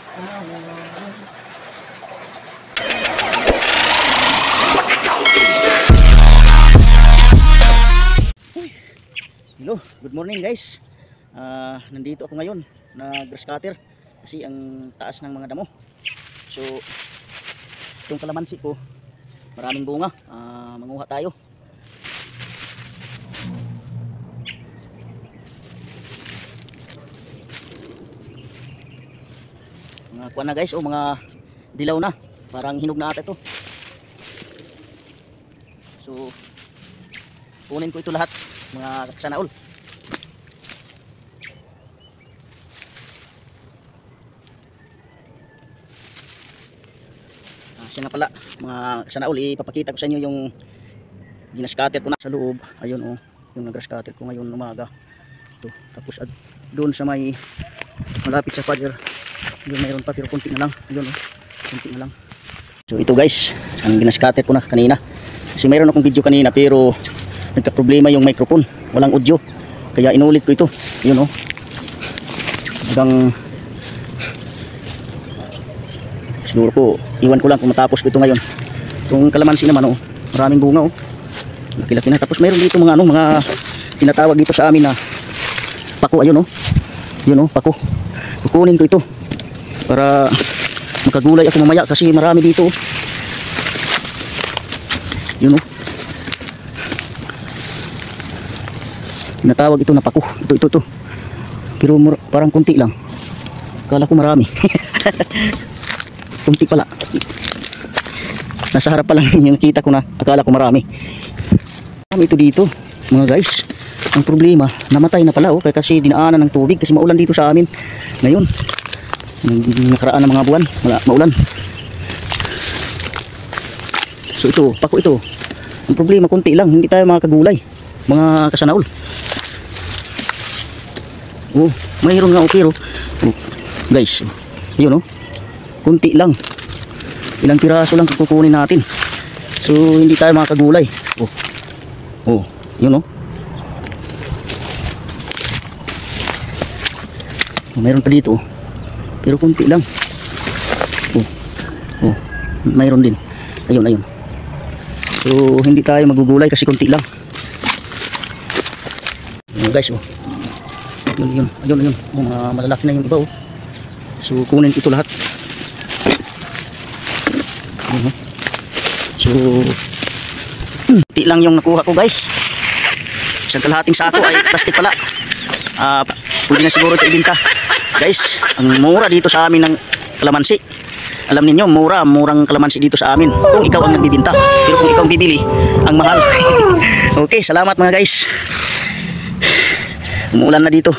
Hello, good morning guys. Nandito ako ngayon na grass cutter kasi ang taas ng mga damo. So itong kalamansi ko maraming bunga. Manguha tayo. Mga kuwan na guys, mga dilaw na, parang hinog na ata ito. So kunin ko ito lahat mga kasanaol. Siya nga pala mga kasanaol, ipapakita ko sa inyo yung grass cutter ko na sa loob. Ayun oh, yung grass cutter ko ngayon umaga ito. Tapos doon sa may malapit sa father, yun mayroon pa pero konti na lang. Ayun oh, konti na lang. So ito guys, ang grass cutter ko na kanina kasi mayroon akong video kanina pero nagka-problema yung microphone, walang audio, kaya inulit ko ito. Yun oh, hanggang siguro po, iwan ko lang kung matapos ko ito ngayon. Itong kalamansi naman oh, maraming bunga oh, laki-laki na. Tapos mayroon dito mga mga tinatawag dito sa amin na pako. Ayun oh, yun oh, pako. Kukunin ko ito para makagulay ako mamaya kasi marami dito oh. Yun oh, tinatawag ito na pako. Ito pero parang kunti lang, akala ko marami. Kunti pala, nasa harap pa lang yung nakita ko na akala ko marami. Ito dito mga guys, ang problema namatay na pala oh, kasi dinaanan ng tubig kasi maulan dito sa amin ngayon. Nakaraan ng mga buwan maulan. So ito pako, ito ang problema, kunti lang, hindi tayo makakagulay mga kasanaol. Oh, mayroon nga pero oh, guys, ayun oh, kunti lang, ilang piraso lang kukunin natin. So hindi tayo makakagulay. Oh, yun oh, mayroon pa dito pero kunti lang. Oh, mayroon din. Ayun. So hindi tayo magugulay kasi kunti lang. Guys oh, yun, mga malalaki na yung iba oh. So kunin ito lahat. So ti lang yung nakuha ko guys. Isang kalahating sako ay plastic pala. Pwede na siguro ito ibenta guys. Ang mura dito sa amin ng kalamansi, alam niyo murang kalamansi dito sa amin kung ikaw ang nagbibenta, pero kung ikaw ang bibili ang mahal. Okay, salamat mga guys. Umuulan na dito.